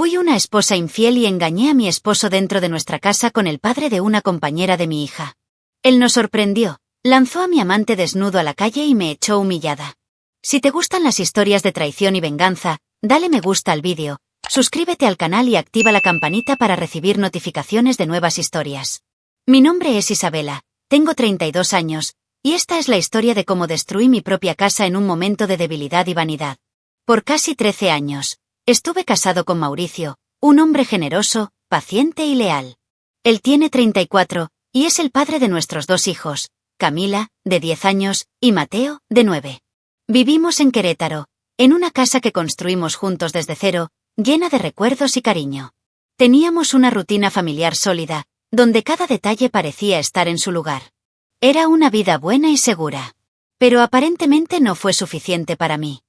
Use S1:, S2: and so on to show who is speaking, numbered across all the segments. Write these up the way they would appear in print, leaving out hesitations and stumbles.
S1: Fui una esposa infiel y engañé a mi esposo dentro de nuestra casa con el padre de una compañera de mi hija. Él nos sorprendió, lanzó a mi amante desnudo a la calle y me echó humillada. Si te gustan las historias de traición y venganza, dale me gusta al vídeo, suscríbete al canal y activa la campanita para recibir notificaciones de nuevas historias. Mi nombre es Isabela, tengo 32 años, y esta es la historia de cómo destruí mi propia casa en un momento de debilidad y vanidad. Por casi 13 años, estuve casado con Mauricio, un hombre generoso, paciente y leal. Él tiene 34, y es el padre de nuestros 2 hijos, Camila, de 10 años, y Mateo, de 9. Vivimos en Querétaro, en una casa que construimos juntos desde cero, llena de recuerdos y cariño. Teníamos una rutina familiar sólida, donde cada detalle parecía estar en su lugar. Era una vida buena y segura. Pero aparentemente no fue suficiente para mí.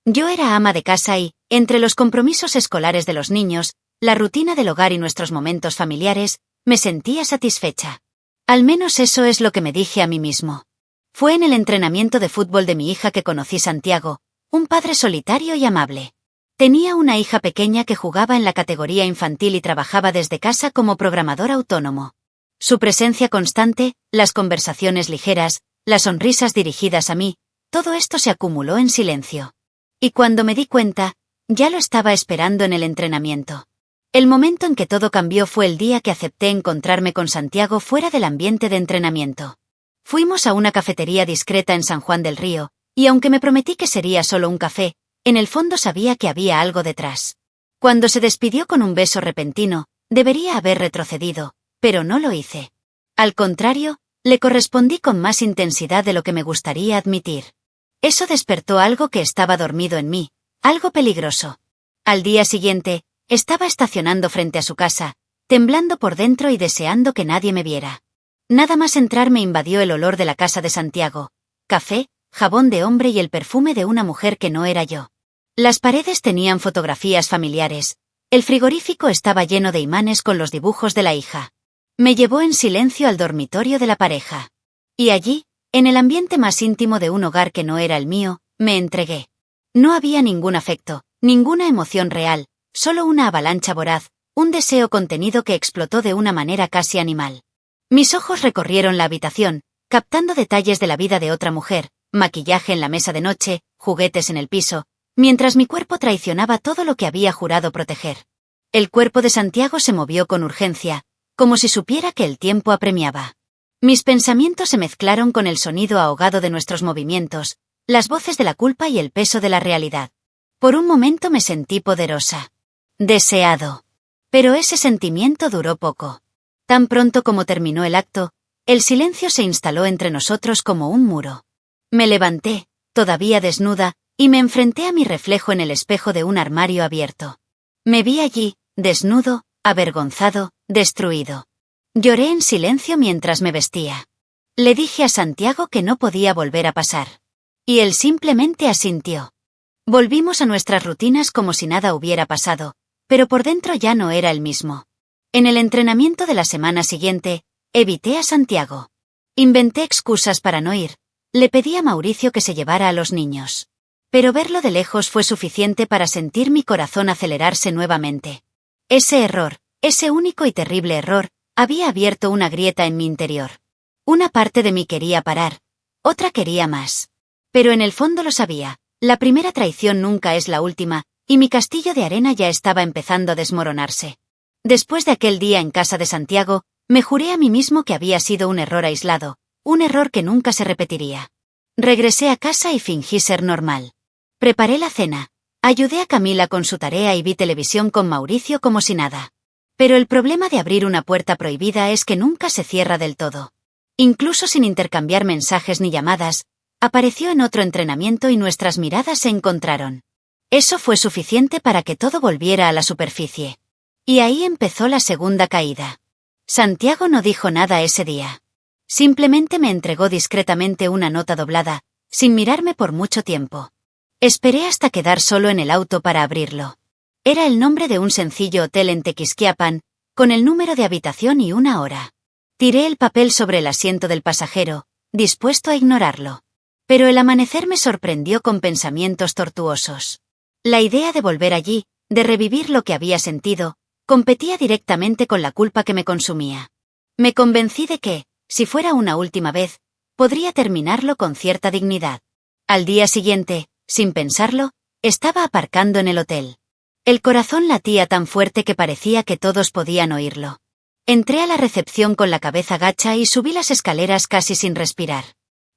S1: Yo era ama de casa y, entre los compromisos escolares de los niños, la rutina del hogar y nuestros momentos familiares, me sentía satisfecha. Al menos eso es lo que me dije a mí mismo. Fue en el entrenamiento de fútbol de mi hija que conocí Santiago, un padre solitario y amable. Tenía una hija pequeña que jugaba en la categoría infantil y trabajaba desde casa como programador autónomo. Su presencia constante, las conversaciones ligeras, las sonrisas dirigidas a mí, todo esto se acumuló en silencio. Y cuando me di cuenta, ya lo estaba esperando en el entrenamiento. El momento en que todo cambió fue el día que acepté encontrarme con Santiago fuera del ambiente de entrenamiento. Fuimos a una cafetería discreta en San Juan del Río, y aunque me prometí que sería solo un café, en el fondo sabía que había algo detrás. Cuando se despidió con un beso repentino, debería haber retrocedido, pero no lo hice. Al contrario, le correspondí con más intensidad de lo que me gustaría admitir. Eso despertó algo que estaba dormido en mí, algo peligroso. Al día siguiente, estaba estacionando frente a su casa, temblando por dentro y deseando que nadie me viera. Nada más entrar me invadió el olor de la casa de Santiago, café, jabón de hombre y el perfume de una mujer que no era yo. Las paredes tenían fotografías familiares, el frigorífico estaba lleno de imanes con los dibujos de la hija. Me llevó en silencio al dormitorio de la pareja. Y allí, en el ambiente más íntimo de un hogar que no era el mío, me entregué. No había ningún afecto, ninguna emoción real, solo una avalancha voraz, un deseo contenido que explotó de una manera casi animal. Mis ojos recorrieron la habitación, captando detalles de la vida de otra mujer, maquillaje en la mesa de noche, juguetes en el piso, mientras mi cuerpo traicionaba todo lo que había jurado proteger. El cuerpo de Santiago se movió con urgencia, como si supiera que el tiempo apremiaba. Mis pensamientos se mezclaron con el sonido ahogado de nuestros movimientos, las voces de la culpa y el peso de la realidad. Por un momento me sentí poderosa. Deseado. Pero ese sentimiento duró poco. Tan pronto como terminó el acto, el silencio se instaló entre nosotros como un muro. Me levanté, todavía desnuda, y me enfrenté a mi reflejo en el espejo de un armario abierto. Me vi allí, desnudo, avergonzado, destruido. Lloré en silencio mientras me vestía. Le dije a Santiago que no podía volver a pasar. Y él simplemente asintió. Volvimos a nuestras rutinas como si nada hubiera pasado, pero por dentro ya no era el mismo. En el entrenamiento de la semana siguiente, evité a Santiago. Inventé excusas para no ir. Le pedí a Mauricio que se llevara a los niños. Pero verlo de lejos fue suficiente para sentir mi corazón acelerarse nuevamente. Ese error, ese único y terrible error, había abierto una grieta en mi interior. Una parte de mí quería parar, otra quería más. Pero en el fondo lo sabía, la primera traición nunca es la última, y mi castillo de arena ya estaba empezando a desmoronarse. Después de aquel día en casa de Santiago, me juré a mí mismo que había sido un error aislado, un error que nunca se repetiría. Regresé a casa y fingí ser normal. Preparé la cena, ayudé a Camila con su tarea y vi televisión con Mauricio como si nada. Pero el problema de abrir una puerta prohibida es que nunca se cierra del todo. Incluso sin intercambiar mensajes ni llamadas, apareció en otro entrenamiento y nuestras miradas se encontraron. Eso fue suficiente para que todo volviera a la superficie. Y ahí empezó la segunda caída. Santiago no dijo nada ese día. Simplemente me entregó discretamente una nota doblada, sin mirarme por mucho tiempo. Esperé hasta quedar solo en el auto para abrirlo. Era el nombre de un sencillo hotel en Tequisquiapan, con el número de habitación y una hora. Tiré el papel sobre el asiento del pasajero, dispuesto a ignorarlo. Pero el amanecer me sorprendió con pensamientos tortuosos. La idea de volver allí, de revivir lo que había sentido, competía directamente con la culpa que me consumía. Me convencí de que, si fuera una última vez, podría terminarlo con cierta dignidad. Al día siguiente, sin pensarlo, estaba aparcando en el hotel. El corazón latía tan fuerte que parecía que todos podían oírlo. Entré a la recepción con la cabeza gacha y subí las escaleras casi sin respirar.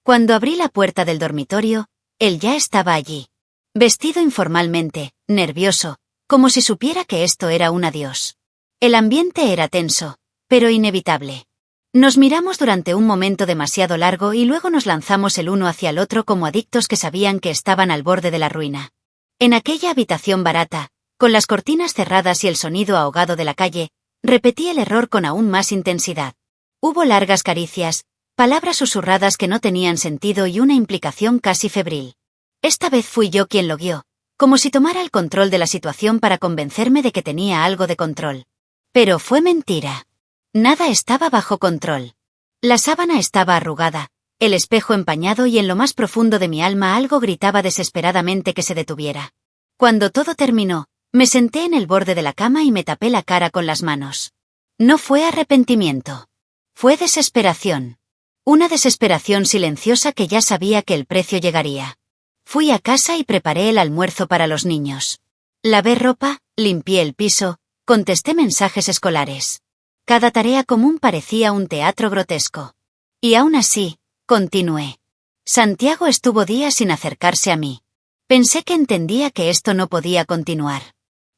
S1: Cuando abrí la puerta del dormitorio, él ya estaba allí. Vestido informalmente, nervioso, como si supiera que esto era un adiós. El ambiente era tenso, pero inevitable. Nos miramos durante un momento demasiado largo y luego nos lanzamos el uno hacia el otro como adictos que sabían que estaban al borde de la ruina. En aquella habitación barata, con las cortinas cerradas y el sonido ahogado de la calle, repetí el error con aún más intensidad. Hubo largas caricias, palabras susurradas que no tenían sentido y una implicación casi febril. Esta vez fui yo quien lo guió, como si tomara el control de la situación para convencerme de que tenía algo de control. Pero fue mentira. Nada estaba bajo control. La sábana estaba arrugada, el espejo empañado y en lo más profundo de mi alma algo gritaba desesperadamente que se detuviera. Cuando todo terminó, me senté en el borde de la cama y me tapé la cara con las manos. No fue arrepentimiento. Fue desesperación. Una desesperación silenciosa que ya sabía que el precio llegaría. Fui a casa y preparé el almuerzo para los niños. Lavé ropa, limpié el piso, contesté mensajes escolares. Cada tarea común parecía un teatro grotesco. Y aún así, continué. Santiago estuvo días sin acercarse a mí. Pensé que entendía que esto no podía continuar.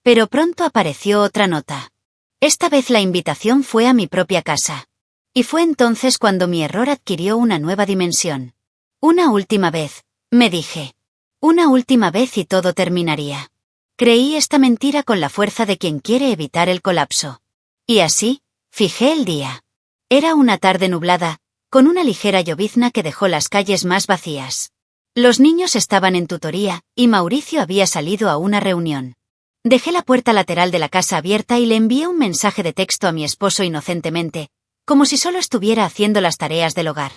S1: Pero pronto apareció otra nota. Esta vez la invitación fue a mi propia casa. Y fue entonces cuando mi error adquirió una nueva dimensión. Una última vez, me dije. Una última vez y todo terminaría. Creí esta mentira con la fuerza de quien quiere evitar el colapso. Y así, fijé el día. Era una tarde nublada, con una ligera llovizna que dejó las calles más vacías. Los niños estaban en tutoría, y Mauricio había salido a una reunión. Dejé la puerta lateral de la casa abierta y le envié un mensaje de texto a mi esposo inocentemente, como si solo estuviera haciendo las tareas del hogar.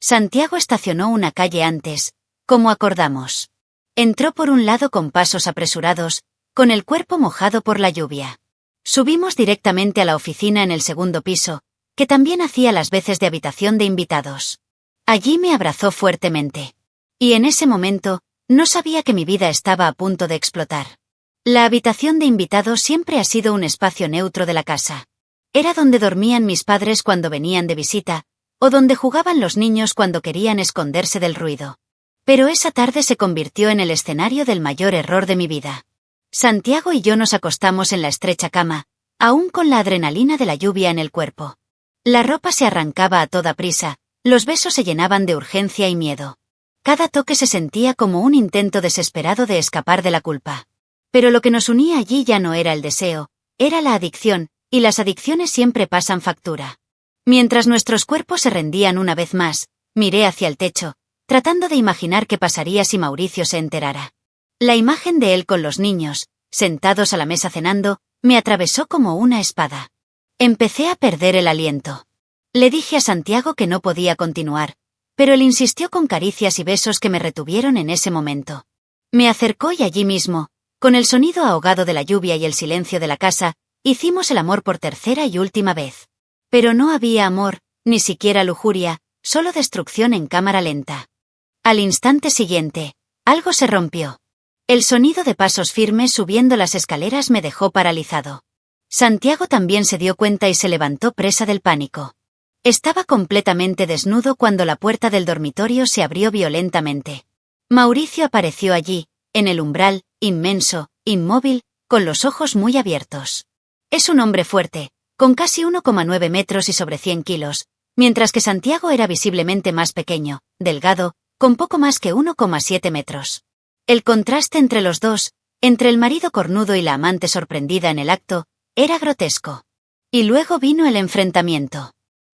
S1: Santiago estacionó una calle antes, como acordamos. Entró por un lado con pasos apresurados, con el cuerpo mojado por la lluvia. Subimos directamente a la oficina en el segundo piso, que también hacía las veces de habitación de invitados. Allí me abrazó fuertemente. Y en ese momento, no sabía que mi vida estaba a punto de explotar. La habitación de invitados siempre ha sido un espacio neutro de la casa. Era donde dormían mis padres cuando venían de visita, o donde jugaban los niños cuando querían esconderse del ruido. Pero esa tarde se convirtió en el escenario del mayor error de mi vida. Santiago y yo nos acostamos en la estrecha cama, aún con la adrenalina de la lluvia en el cuerpo. La ropa se arrancaba a toda prisa, los besos se llenaban de urgencia y miedo. Cada toque se sentía como un intento desesperado de escapar de la culpa. Pero lo que nos unía allí ya no era el deseo, era la adicción, y las adicciones siempre pasan factura. Mientras nuestros cuerpos se rendían una vez más, miré hacia el techo, tratando de imaginar qué pasaría si Mauricio se enterara. La imagen de él con los niños, sentados a la mesa cenando, me atravesó como una espada. Empecé a perder el aliento. Le dije a Santiago que no podía continuar, pero él insistió con caricias y besos que me retuvieron en ese momento. Me acercó y allí mismo, con el sonido ahogado de la lluvia y el silencio de la casa, hicimos el amor por tercera y última vez. Pero no había amor, ni siquiera lujuria, solo destrucción en cámara lenta. Al instante siguiente, algo se rompió. El sonido de pasos firmes subiendo las escaleras me dejó paralizado. Santiago también se dio cuenta y se levantó presa del pánico. Estaba completamente desnudo cuando la puerta del dormitorio se abrió violentamente. Mauricio apareció allí, en el umbral, inmenso, inmóvil, con los ojos muy abiertos. Es un hombre fuerte, con casi 1,9 metros y sobre 100 kilos, mientras que Santiago era visiblemente más pequeño, delgado, con poco más que 1,7 metros. El contraste entre los dos, entre el marido cornudo y la amante sorprendida en el acto, era grotesco. Y luego vino el enfrentamiento.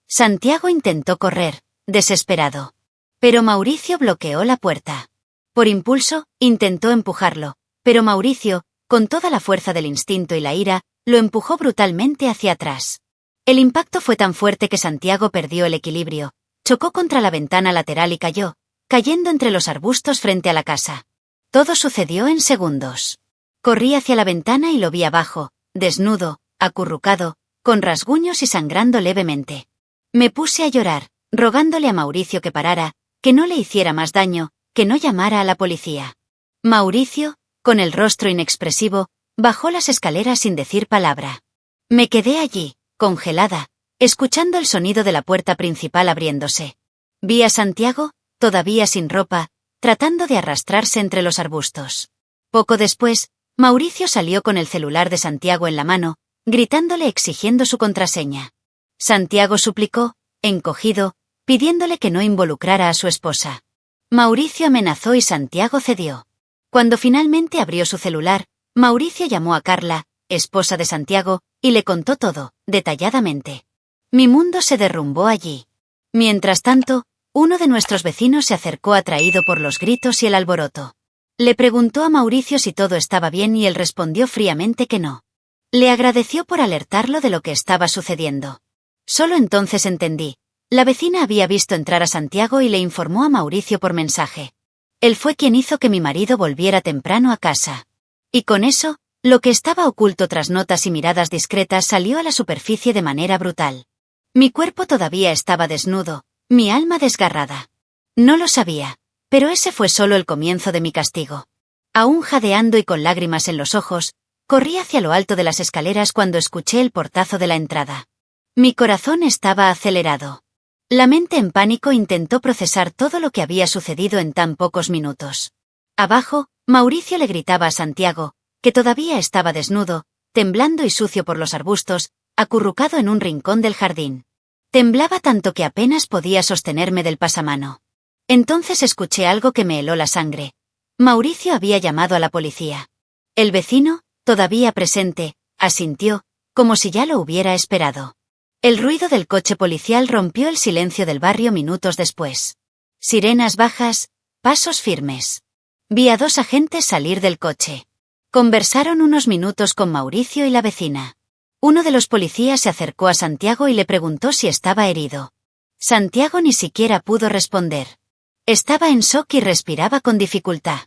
S1: Santiago intentó correr, desesperado. Pero Mauricio bloqueó la puerta. Por impulso, intentó empujarlo, pero Mauricio, con toda la fuerza del instinto y la ira, lo empujó brutalmente hacia atrás. El impacto fue tan fuerte que Santiago perdió el equilibrio, chocó contra la ventana lateral y cayó, cayendo entre los arbustos frente a la casa. Todo sucedió en segundos. Corrí hacia la ventana y lo vi abajo, desnudo, acurrucado, con rasguños y sangrando levemente. Me puse a llorar, rogándole a Mauricio que parara, que no le hiciera más daño, que no llamara a la policía. Mauricio, con el rostro inexpresivo, bajó las escaleras sin decir palabra. Me quedé allí, congelada, escuchando el sonido de la puerta principal abriéndose. Vi a Santiago, todavía sin ropa, tratando de arrastrarse entre los arbustos. Poco después, Mauricio salió con el celular de Santiago en la mano, gritándole exigiendo su contraseña. Santiago suplicó, encogido, pidiéndole que no involucrara a su esposa. Mauricio amenazó y Santiago cedió. Cuando finalmente abrió su celular, Mauricio llamó a Carla, esposa de Santiago, y le contó todo, detalladamente. Mi mundo se derrumbó allí. Mientras tanto, uno de nuestros vecinos se acercó atraído por los gritos y el alboroto. Le preguntó a Mauricio si todo estaba bien y él respondió fríamente que no. Le agradeció por alertarlo de lo que estaba sucediendo. Solo entonces entendí. La vecina había visto entrar a Santiago y le informó a Mauricio por mensaje. Él fue quien hizo que mi marido volviera temprano a casa. Y con eso, lo que estaba oculto tras notas y miradas discretas salió a la superficie de manera brutal. Mi cuerpo todavía estaba desnudo, mi alma desgarrada. No lo sabía, pero ese fue solo el comienzo de mi castigo. Aún jadeando y con lágrimas en los ojos, corrí hacia lo alto de las escaleras cuando escuché el portazo de la entrada. Mi corazón estaba acelerado. La mente en pánico intentó procesar todo lo que había sucedido en tan pocos minutos. Abajo, Mauricio le gritaba a Santiago, que todavía estaba desnudo, temblando y sucio por los arbustos, acurrucado en un rincón del jardín. Temblaba tanto que apenas podía sostenerme del pasamano. Entonces escuché algo que me heló la sangre. Mauricio había llamado a la policía. El vecino, todavía presente, asintió, como si ya lo hubiera esperado. El ruido del coche policial rompió el silencio del barrio minutos después. Sirenas bajas, pasos firmes. Vi a 2 agentes salir del coche. Conversaron unos minutos con Mauricio y la vecina. Uno de los policías se acercó a Santiago y le preguntó si estaba herido. Santiago ni siquiera pudo responder. Estaba en shock y respiraba con dificultad.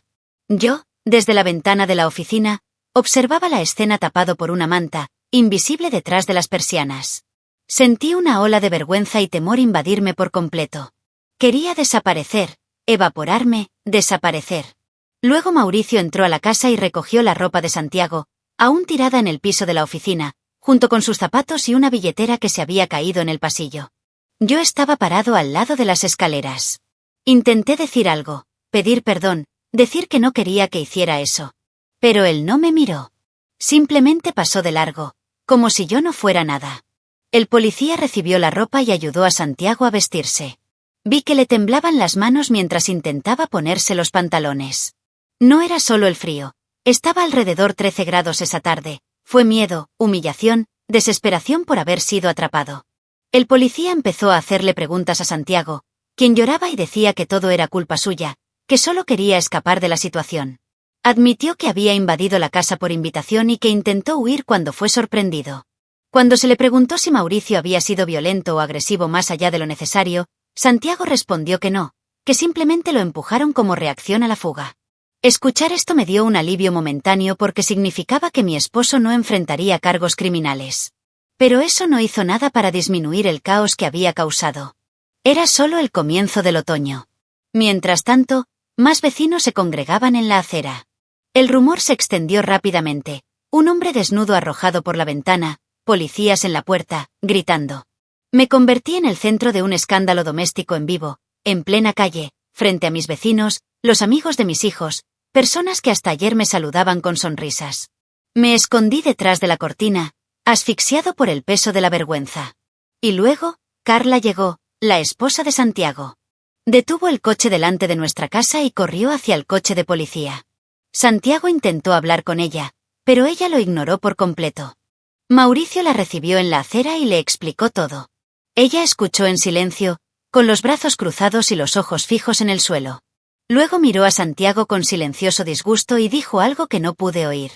S1: Yo, desde la ventana de la oficina, observaba la escena tapado por una manta, invisible detrás de las persianas. Sentí una ola de vergüenza y temor invadirme por completo. Quería desaparecer, evaporarme, desaparecer. Luego Mauricio entró a la casa y recogió la ropa de Santiago, aún tirada en el piso de la oficina, junto con sus zapatos y una billetera que se había caído en el pasillo. Yo estaba parado al lado de las escaleras. Intenté decir algo, pedir perdón, decir que no quería que hiciera eso. Pero él no me miró. Simplemente pasó de largo, como si yo no fuera nada. El policía recibió la ropa y ayudó a Santiago a vestirse. Vi que le temblaban las manos mientras intentaba ponerse los pantalones. No era solo el frío. Estaba alrededor 13 grados esa tarde. Fue miedo, humillación, desesperación por haber sido atrapado. El policía empezó a hacerle preguntas a Santiago, quien lloraba y decía que todo era culpa suya, que solo quería escapar de la situación. Admitió que había invadido la casa por invitación y que intentó huir cuando fue sorprendido. Cuando se le preguntó si Mauricio había sido violento o agresivo más allá de lo necesario, Santiago respondió que no, que simplemente lo empujaron como reacción a la fuga. Escuchar esto me dio un alivio momentáneo porque significaba que mi esposo no enfrentaría cargos criminales. Pero eso no hizo nada para disminuir el caos que había causado. Era solo el comienzo del otoño. Mientras tanto, más vecinos se congregaban en la acera. El rumor se extendió rápidamente. Un hombre desnudo arrojado por la ventana, policías en la puerta, gritando. Me convertí en el centro de un escándalo doméstico en vivo, en plena calle, frente a mis vecinos, los amigos de mis hijos, personas que hasta ayer me saludaban con sonrisas. Me escondí detrás de la cortina, asfixiado por el peso de la vergüenza. Y luego, Carla llegó, la esposa de Santiago. Detuvo el coche delante de nuestra casa y corrió hacia el coche de policía. Santiago intentó hablar con ella, pero ella lo ignoró por completo. Mauricio la recibió en la acera y le explicó todo. Ella escuchó en silencio, con los brazos cruzados y los ojos fijos en el suelo. Luego miró a Santiago con silencioso disgusto y dijo algo que no pude oír.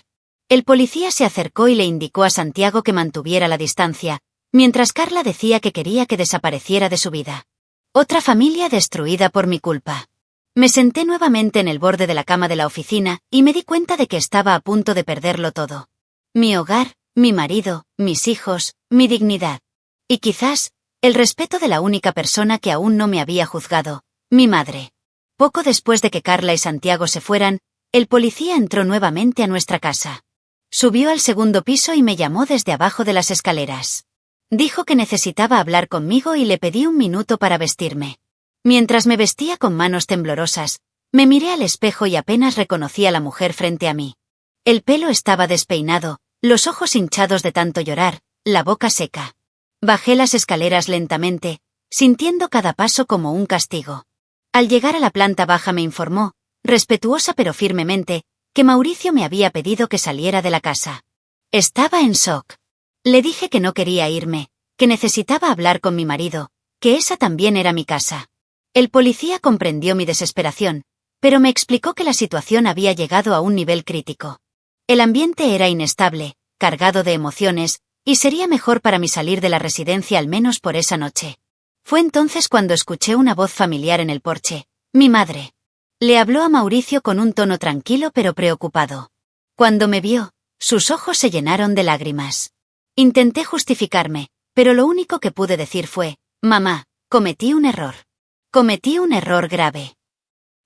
S1: El policía se acercó y le indicó a Santiago que mantuviera la distancia, mientras Carla decía que quería que desapareciera de su vida. Otra familia destruida por mi culpa. Me senté nuevamente en el borde de la cama de la oficina y me di cuenta de que estaba a punto de perderlo todo. Mi hogar, mi marido, mis hijos, mi dignidad. Y quizás, el respeto de la única persona que aún no me había juzgado, mi madre. Poco después de que Carla y Santiago se fueran, el policía entró nuevamente a nuestra casa. Subió al segundo piso y me llamó desde abajo de las escaleras. Dijo que necesitaba hablar conmigo y le pedí un minuto para vestirme. Mientras me vestía con manos temblorosas, me miré al espejo y apenas reconocí a la mujer frente a mí. El pelo estaba despeinado, los ojos hinchados de tanto llorar, la boca seca. Bajé las escaleras lentamente, sintiendo cada paso como un castigo. Al llegar a la planta baja me informó, respetuosa pero firmemente, que Mauricio me había pedido que saliera de la casa. Estaba en shock. Le dije que no quería irme, que necesitaba hablar con mi marido, que esa también era mi casa. El policía comprendió mi desesperación, pero me explicó que la situación había llegado a un nivel crítico. El ambiente era inestable, cargado de emociones, y sería mejor para mí salir de la residencia al menos por esa noche. Fue entonces cuando escuché una voz familiar en el porche, mi madre. Le habló a Mauricio con un tono tranquilo pero preocupado. Cuando me vio, sus ojos se llenaron de lágrimas. Intenté justificarme, pero lo único que pude decir fue, mamá, cometí un error. Cometí un error grave.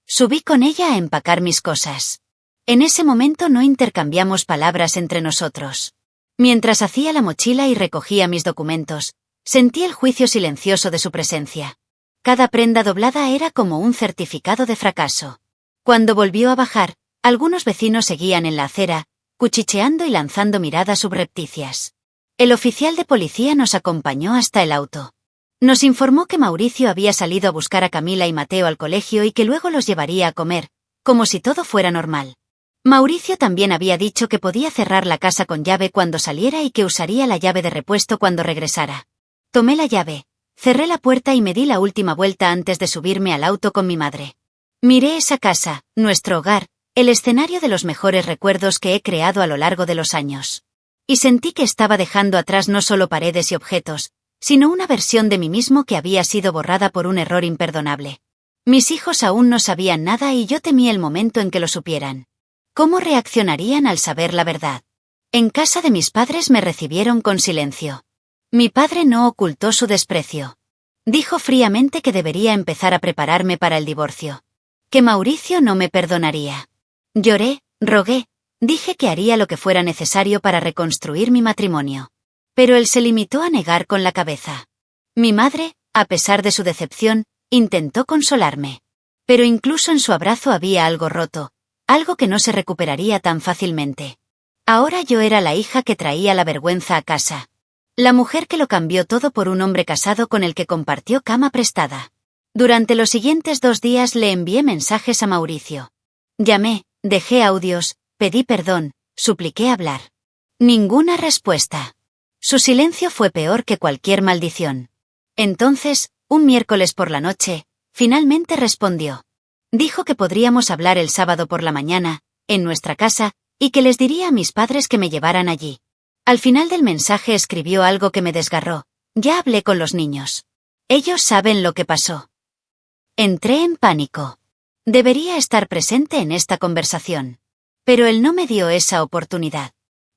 S1: Subí con ella a empacar mis cosas. En ese momento no intercambiamos palabras entre nosotros. Mientras hacía la mochila y recogía mis documentos, sentí el juicio silencioso de su presencia. Cada prenda doblada era como un certificado de fracaso. Cuando volvió a bajar, algunos vecinos seguían en la acera, cuchicheando y lanzando miradas subrepticias. El oficial de policía nos acompañó hasta el auto. Nos informó que Mauricio había salido a buscar a Camila y Mateo al colegio y que luego los llevaría a comer, como si todo fuera normal. Mauricio también había dicho que podía cerrar la casa con llave cuando saliera y que usaría la llave de repuesto cuando regresara. Tomé la llave, cerré la puerta y me di la última vuelta antes de subirme al auto con mi madre. Miré esa casa, nuestro hogar, el escenario de los mejores recuerdos que he creado a lo largo de los años. Y sentí que estaba dejando atrás no solo paredes y objetos, sino una versión de mí mismo que había sido borrada por un error imperdonable. Mis hijos aún no sabían nada y yo temí el momento en que lo supieran. ¿Cómo reaccionarían al saber la verdad? En casa de mis padres me recibieron con silencio. Mi padre no ocultó su desprecio. Dijo fríamente que debería empezar a prepararme para el divorcio. Que Mauricio no me perdonaría. Lloré, rogué, dije que haría lo que fuera necesario para reconstruir mi matrimonio. Pero él se limitó a negar con la cabeza. Mi madre, a pesar de su decepción, intentó consolarme. Pero incluso en su abrazo había algo roto, algo que no se recuperaría tan fácilmente. Ahora yo era la hija que traía la vergüenza a casa. La mujer que lo cambió todo por un hombre casado con el que compartió cama prestada. Durante los siguientes 2 días le envié mensajes a Mauricio. Llamé, dejé audios, pedí perdón, supliqué hablar. Ninguna respuesta. Su silencio fue peor que cualquier maldición. Entonces, un miércoles por la noche, finalmente respondió. Dijo que podríamos hablar el sábado por la mañana, en nuestra casa, y que les diría a mis padres que me llevaran allí. Al final del mensaje escribió algo que me desgarró. Ya hablé con los niños. Ellos saben lo que pasó. Entré en pánico. Debería estar presente en esta conversación. Pero él no me dio esa oportunidad.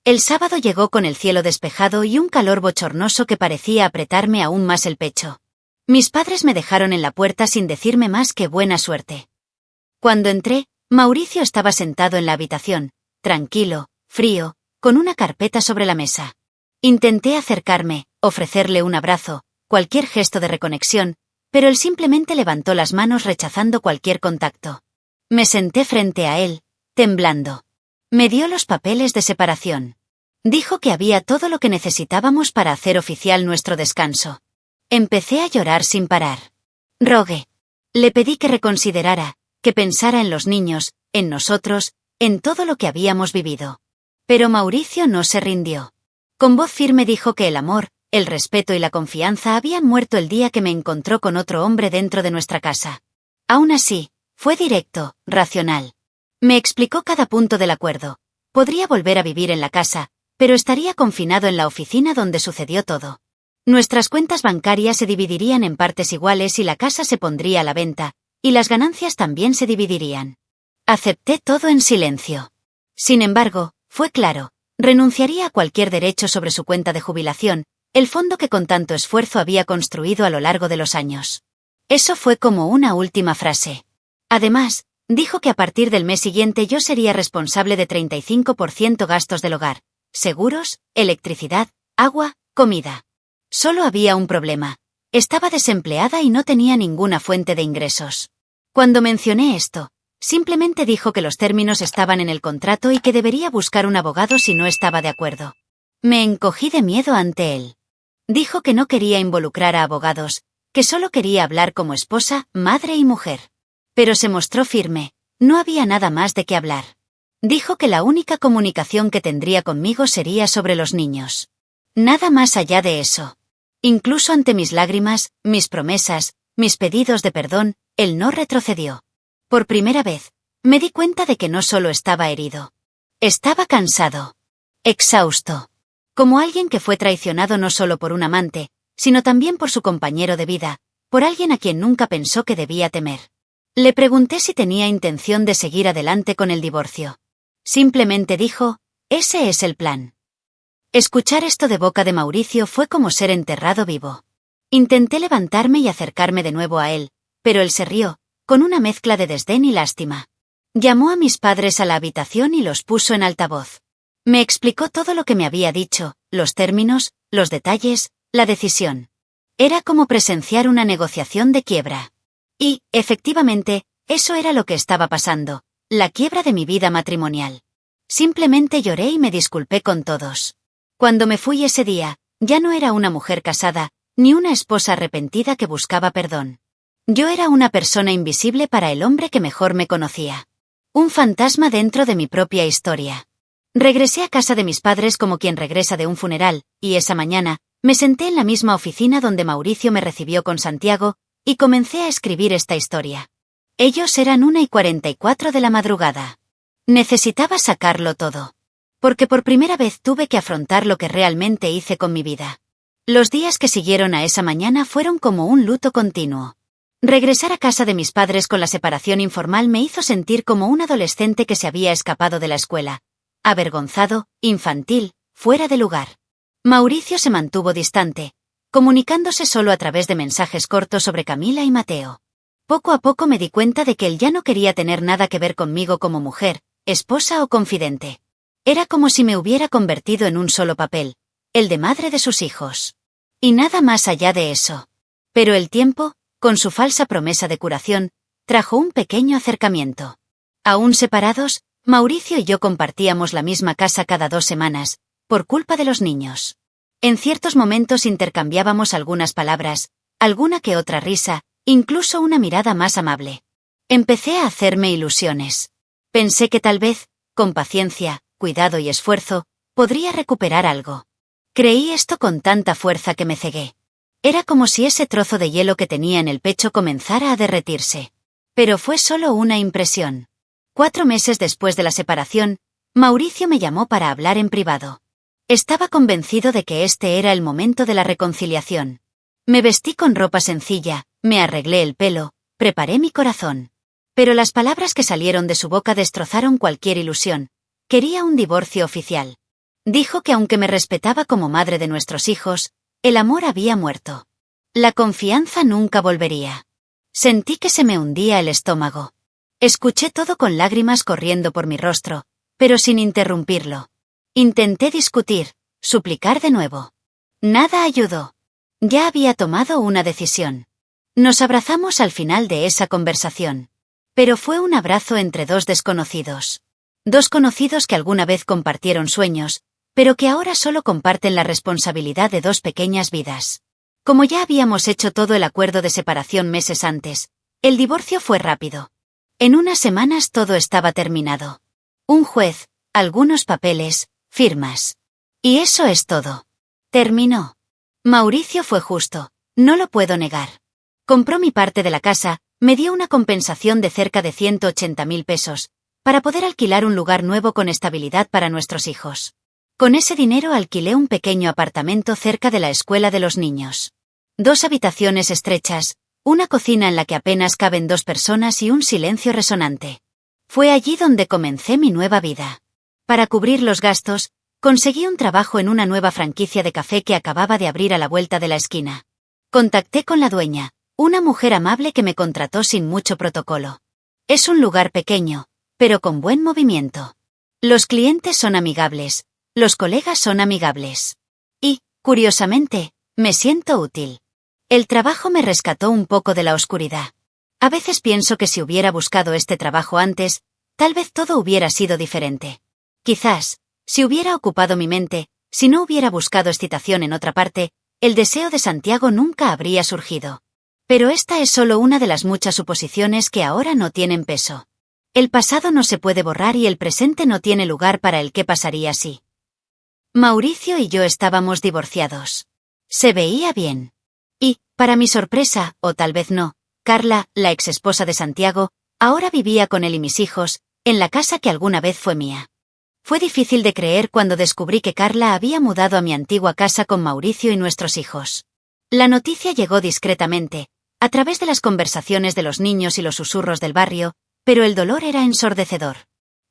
S1: El sábado llegó con el cielo despejado y un calor bochornoso que parecía apretarme aún más el pecho. Mis padres me dejaron en la puerta sin decirme más que buena suerte. Cuando entré, Mauricio estaba sentado en la habitación, tranquilo, frío, con una carpeta sobre la mesa. Intenté acercarme, ofrecerle un abrazo, cualquier gesto de reconexión, pero él simplemente levantó las manos rechazando cualquier contacto. Me senté frente a él, temblando. Me dio los papeles de separación. Dijo que había todo lo que necesitábamos para hacer oficial nuestro descanso. Empecé a llorar sin parar. Rogué. Le pedí que reconsiderara, que pensara en los niños, en nosotros, en todo lo que habíamos vivido. Pero Mauricio no se rindió. Con voz firme dijo que el amor, el respeto y la confianza habían muerto el día que me encontró con otro hombre dentro de nuestra casa. Aún así, fue directo, racional. Me explicó cada punto del acuerdo. Podría volver a vivir en la casa, pero estaría confinado en la oficina donde sucedió todo. Nuestras cuentas bancarias se dividirían en partes iguales y la casa se pondría a la venta, y las ganancias también se dividirían. Acepté todo en silencio. Sin embargo, fue claro, renunciaría a cualquier derecho sobre su cuenta de jubilación, el fondo que con tanto esfuerzo había construido a lo largo de los años. Eso fue como una última frase. Además, dijo que a partir del mes siguiente yo sería responsable de 35% gastos del hogar, seguros, electricidad, agua, comida. Solo había un problema. Estaba desempleada y no tenía ninguna fuente de ingresos. Cuando mencioné esto, simplemente dijo que los términos estaban en el contrato y que debería buscar un abogado si no estaba de acuerdo. Me encogí de miedo ante él. Dijo que no quería involucrar a abogados, que solo quería hablar como esposa, madre y mujer. Pero se mostró firme, no había nada más de qué hablar. Dijo que la única comunicación que tendría conmigo sería sobre los niños. Nada más allá de eso. Incluso ante mis lágrimas, mis promesas, mis pedidos de perdón, él no retrocedió. Por primera vez, me di cuenta de que no solo estaba herido. Estaba cansado. Exhausto. Como alguien que fue traicionado no solo por un amante, sino también por su compañero de vida, por alguien a quien nunca pensó que debía temer. Le pregunté si tenía intención de seguir adelante con el divorcio. Simplemente dijo, ese es el plan. Escuchar esto de boca de Mauricio fue como ser enterrado vivo. Intenté levantarme y acercarme de nuevo a él, pero él se rió, con una mezcla de desdén y lástima. Llamó a mis padres a la habitación y los puso en altavoz. Me explicó todo lo que me había dicho, los términos, los detalles, la decisión. Era como presenciar una negociación de quiebra. Y, efectivamente, eso era lo que estaba pasando, la quiebra de mi vida matrimonial. Simplemente lloré y me disculpé con todos. Cuando me fui ese día, ya no era una mujer casada, ni una esposa arrepentida que buscaba perdón. Yo era una persona invisible para el hombre que mejor me conocía. Un fantasma dentro de mi propia historia. Regresé a casa de mis padres como quien regresa de un funeral, y esa mañana, me senté en la misma oficina donde Mauricio me recibió con Santiago, y comencé a escribir esta historia. Ellos eran 1:44 de la madrugada. Necesitaba sacarlo todo. Porque por primera vez tuve que afrontar lo que realmente hice con mi vida. Los días que siguieron a esa mañana fueron como un luto continuo. Regresar a casa de mis padres con la separación informal me hizo sentir como un adolescente que se había escapado de la escuela. Avergonzado, infantil, fuera de lugar. Mauricio se mantuvo distante, comunicándose solo a través de mensajes cortos sobre Camila y Mateo. Poco a poco me di cuenta de que él ya no quería tener nada que ver conmigo como mujer, esposa o confidente. Era como si me hubiera convertido en un solo papel, el de madre de sus hijos. Y nada más allá de eso. Pero el tiempo, con su falsa promesa de curación, trajo un pequeño acercamiento. Aún separados, Mauricio y yo compartíamos la misma casa cada 2 semanas, por culpa de los niños. En ciertos momentos intercambiábamos algunas palabras, alguna que otra risa, incluso una mirada más amable. Empecé a hacerme ilusiones. Pensé que tal vez, con paciencia, cuidado y esfuerzo, podría recuperar algo. Creí esto con tanta fuerza que me cegué. Era como si ese trozo de hielo que tenía en el pecho comenzara a derretirse. Pero fue solo una impresión. 4 meses después de la separación, Mauricio me llamó para hablar en privado. Estaba convencido de que este era el momento de la reconciliación. Me vestí con ropa sencilla, me arreglé el pelo, preparé mi corazón. Pero las palabras que salieron de su boca destrozaron cualquier ilusión. Quería un divorcio oficial. Dijo que aunque me respetaba como madre de nuestros hijos, el amor había muerto. La confianza nunca volvería. Sentí que se me hundía el estómago. Escuché todo con lágrimas corriendo por mi rostro, pero sin interrumpirlo. Intenté discutir, suplicar de nuevo. Nada ayudó. Ya había tomado una decisión. Nos abrazamos al final de esa conversación. Pero fue un abrazo entre 2 desconocidos. 2 conocidos que alguna vez compartieron sueños, pero que ahora solo comparten la responsabilidad de 2 pequeñas vidas. Como ya habíamos hecho todo el acuerdo de separación meses antes, el divorcio fue rápido. En unas semanas todo estaba terminado. Un juez, algunos papeles, firmas. Y eso es todo. Terminó. Mauricio fue justo, no lo puedo negar. Compró mi parte de la casa, me dio una compensación de cerca de 180.000 pesos, para poder alquilar un lugar nuevo con estabilidad para nuestros hijos. Con ese dinero alquilé un pequeño apartamento cerca de la escuela de los niños. 2 habitaciones estrechas, Una cocina en la que apenas caben 2 personas y un silencio resonante. Fue allí donde comencé mi nueva vida. Para cubrir los gastos, conseguí un trabajo en una nueva franquicia de café que acababa de abrir a la vuelta de la esquina. Contacté con la dueña, una mujer amable que me contrató sin mucho protocolo. Es un lugar pequeño, pero con buen movimiento. Los clientes son amigables, los colegas son amigables. Y, curiosamente, me siento útil. El trabajo me rescató un poco de la oscuridad. A veces pienso que si hubiera buscado este trabajo antes, tal vez todo hubiera sido diferente. Quizás, si hubiera ocupado mi mente, si no hubiera buscado excitación en otra parte, el deseo de Santiago nunca habría surgido. Pero esta es solo una de las muchas suposiciones que ahora no tienen peso. El pasado no se puede borrar y el presente no tiene lugar para el qué pasaría si. Mauricio y yo estábamos divorciados. Se veía bien. Y, para mi sorpresa, o tal vez no, Carla, la exesposa de Santiago, ahora vivía con él y mis hijos, en la casa que alguna vez fue mía. Fue difícil de creer cuando descubrí que Carla había mudado a mi antigua casa con Mauricio y nuestros hijos. La noticia llegó discretamente, a través de las conversaciones de los niños y los susurros del barrio, pero el dolor era ensordecedor.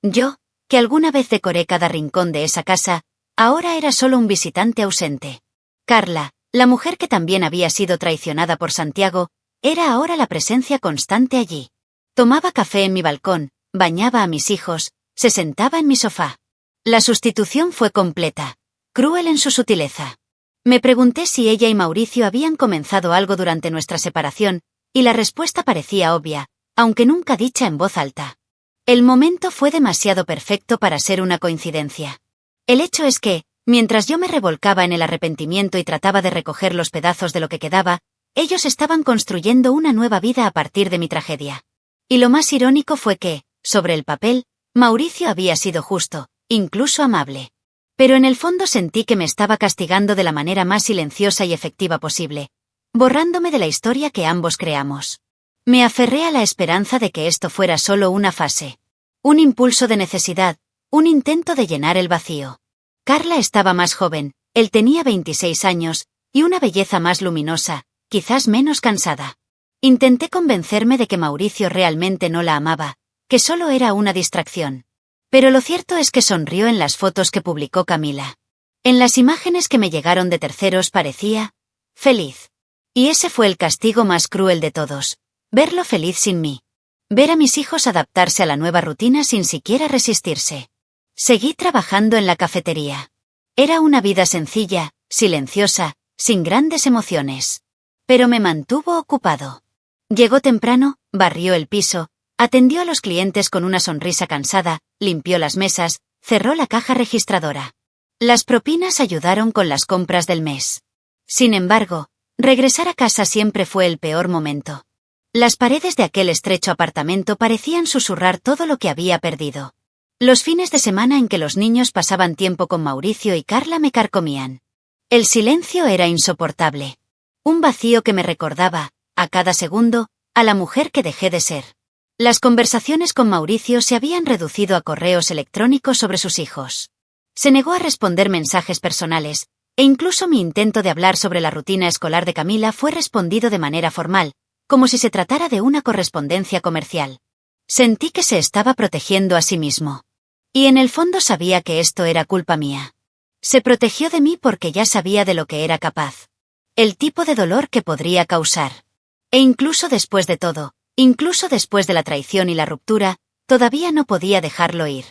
S1: Yo, que alguna vez decoré cada rincón de esa casa, ahora era solo un visitante ausente. Carla, la mujer que también había sido traicionada por Santiago, era ahora la presencia constante allí. Tomaba café en mi balcón, bañaba a mis hijos, se sentaba en mi sofá. La sustitución fue completa, cruel en su sutileza. Me pregunté si ella y Mauricio habían comenzado algo durante nuestra separación, y la respuesta parecía obvia, aunque nunca dicha en voz alta. El momento fue demasiado perfecto para ser una coincidencia. El hecho es que, mientras yo me revolcaba en el arrepentimiento y trataba de recoger los pedazos de lo que quedaba, ellos estaban construyendo una nueva vida a partir de mi tragedia. Y lo más irónico fue que, sobre el papel, Mauricio había sido justo, incluso amable. Pero en el fondo sentí que me estaba castigando de la manera más silenciosa y efectiva posible, borrándome de la historia que ambos creamos. Me aferré a la esperanza de que esto fuera solo una fase. Un impulso de necesidad, un intento de llenar el vacío. Carla estaba más joven, él tenía 26 años, y una belleza más luminosa, quizás menos cansada. Intenté convencerme de que Mauricio realmente no la amaba, que solo era una distracción. Pero lo cierto es que sonrió en las fotos que publicó Camila. En las imágenes que me llegaron de terceros parecía feliz. Y ese fue el castigo más cruel de todos, verlo feliz sin mí. Ver a mis hijos adaptarse a la nueva rutina sin siquiera resistirse. Seguí trabajando en la cafetería. Era una vida sencilla, silenciosa, sin grandes emociones. Pero me mantuvo ocupado. Llegó temprano, barrió el piso, atendió a los clientes con una sonrisa cansada, limpió las mesas, cerró la caja registradora. Las propinas ayudaron con las compras del mes. Sin embargo, regresar a casa siempre fue el peor momento. Las paredes de aquel estrecho apartamento parecían susurrar todo lo que había perdido. Los fines de semana en que los niños pasaban tiempo con Mauricio y Carla me carcomían. El silencio era insoportable. Un vacío que me recordaba, a cada segundo, a la mujer que dejé de ser. Las conversaciones con Mauricio se habían reducido a correos electrónicos sobre sus hijos. Se negó a responder mensajes personales, e incluso mi intento de hablar sobre la rutina escolar de Camila fue respondido de manera formal, como si se tratara de una correspondencia comercial. Sentí que se estaba protegiendo a sí mismo. Y en el fondo sabía que esto era culpa mía. Se protegió de mí porque ya sabía de lo que era capaz. El tipo de dolor que podría causar. E incluso después de todo, incluso después de la traición y la ruptura, todavía no podía dejarlo ir.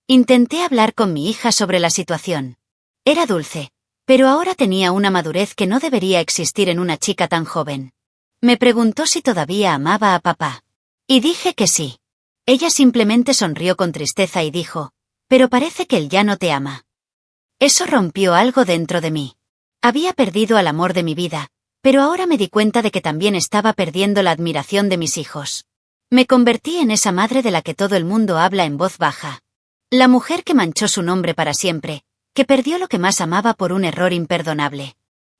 S1: Intenté hablar con mi hija sobre la situación. Era dulce, pero ahora tenía una madurez que no debería existir en una chica tan joven. Me preguntó si todavía amaba a papá. Y dije que sí. Ella simplemente sonrió con tristeza y dijo, pero parece que él ya no te ama. Eso rompió algo dentro de mí. Había perdido al amor de mi vida, pero ahora me di cuenta de que también estaba perdiendo la admiración de mis hijos. Me convertí en esa madre de la que todo el mundo habla en voz baja. La mujer que manchó su nombre para siempre, que perdió lo que más amaba por un error imperdonable.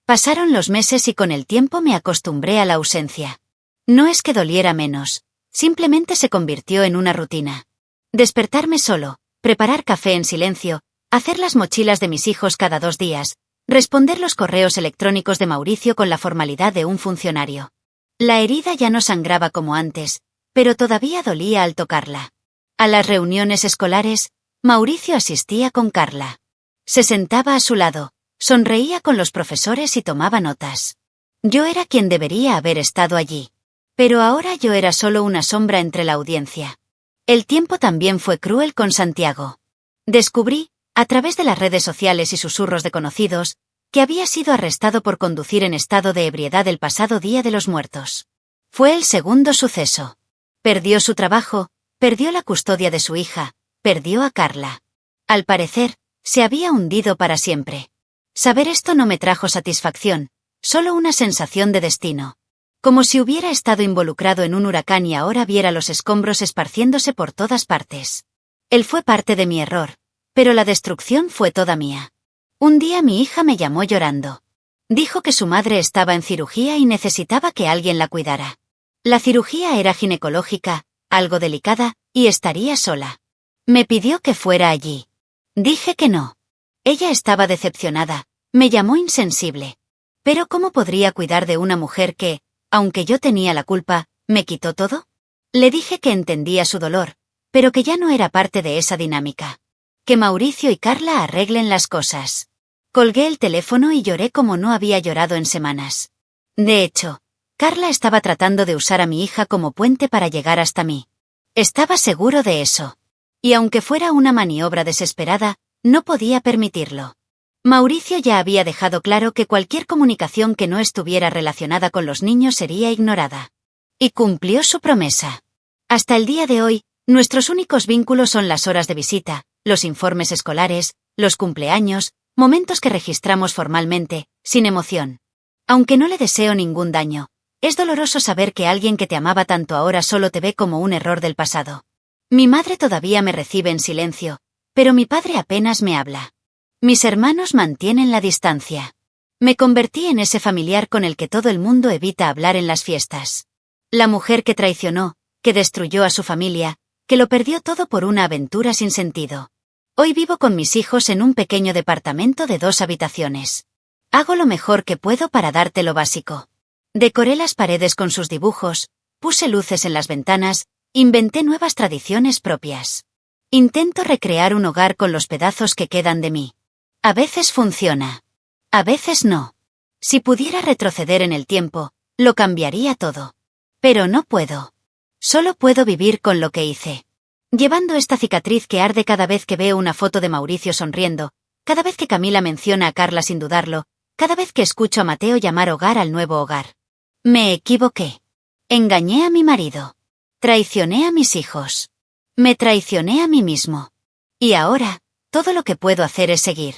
S1: Pasaron los meses y con el tiempo me acostumbré a la ausencia. No es que doliera menos, simplemente se convirtió en una rutina. Despertarme solo, preparar café en silencio, hacer las mochilas de mis hijos cada 2 días, responder los correos electrónicos de Mauricio con la formalidad de un funcionario. La herida ya no sangraba como antes, pero todavía dolía al tocarla. A las reuniones escolares, Mauricio asistía con Carla. Se sentaba a su lado, sonreía con los profesores y tomaba notas. Yo era quien debería haber estado allí. Pero ahora yo era solo una sombra entre la audiencia. El tiempo también fue cruel con Santiago. Descubrí, a través de las redes sociales y susurros de conocidos, que había sido arrestado por conducir en estado de ebriedad el pasado Día de los Muertos. Fue el segundo suceso. Perdió su trabajo, perdió la custodia de su hija, perdió a Carla. Al parecer, se había hundido para siempre. Saber esto no me trajo satisfacción, solo una sensación de destino. Como si hubiera estado involucrado en un huracán y ahora viera los escombros esparciéndose por todas partes. Él fue parte de mi error, pero la destrucción fue toda mía. Un día mi hija me llamó llorando. Dijo que su madre estaba en cirugía y necesitaba que alguien la cuidara. La cirugía era ginecológica, algo delicada, y estaría sola. Me pidió que fuera allí. Dije que no. Ella estaba decepcionada, me llamó insensible. Pero ¿cómo podría cuidar de una mujer que, aunque yo tenía la culpa, me quitó todo? Le dije que entendía su dolor, pero que ya no era parte de esa dinámica. Que Mauricio y Carla arreglen las cosas. Colgué el teléfono y lloré como no había llorado en semanas. De hecho, Carla estaba tratando de usar a mi hija como puente para llegar hasta mí. Estaba seguro de eso. Y aunque fuera una maniobra desesperada, no podía permitirlo. Mauricio ya había dejado claro que cualquier comunicación que no estuviera relacionada con los niños sería ignorada. Y cumplió su promesa. Hasta el día de hoy, nuestros únicos vínculos son las horas de visita, los informes escolares, los cumpleaños, momentos que registramos formalmente, sin emoción. Aunque no le deseo ningún daño, es doloroso saber que alguien que te amaba tanto ahora solo te ve como un error del pasado. Mi madre todavía me recibe en silencio, pero mi padre apenas me habla. Mis hermanos mantienen la distancia. Me convertí en ese familiar con el que todo el mundo evita hablar en las fiestas. La mujer que traicionó, que destruyó a su familia, que lo perdió todo por una aventura sin sentido. Hoy vivo con mis hijos en un pequeño departamento de 2 habitaciones. Hago lo mejor que puedo para darte lo básico. Decoré las paredes con sus dibujos, puse luces en las ventanas, inventé nuevas tradiciones propias. Intento recrear un hogar con los pedazos que quedan de mí. A veces funciona. A veces no. Si pudiera retroceder en el tiempo, lo cambiaría todo. Pero no puedo. Solo puedo vivir con lo que hice. Llevando esta cicatriz que arde cada vez que veo una foto de Mauricio sonriendo, cada vez que Camila menciona a Carla sin dudarlo, cada vez que escucho a Mateo llamar hogar al nuevo hogar. Me equivoqué. Engañé a mi marido. Traicioné a mis hijos. Me traicioné a mí mismo. Y ahora, todo lo que puedo hacer es seguir.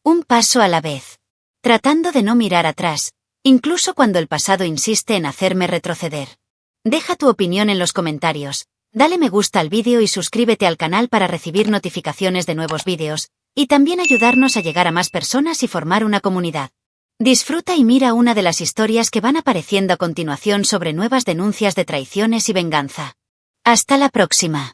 S1: Un paso a la vez. Tratando de no mirar atrás, incluso cuando el pasado insiste en hacerme retroceder. Deja tu opinión en los comentarios, dale me gusta al vídeo y suscríbete al canal para recibir notificaciones de nuevos vídeos, y también ayudarnos a llegar a más personas y formar una comunidad. Disfruta y mira una de las historias que van apareciendo a continuación sobre nuevas denuncias de traiciones y venganza. Hasta la próxima.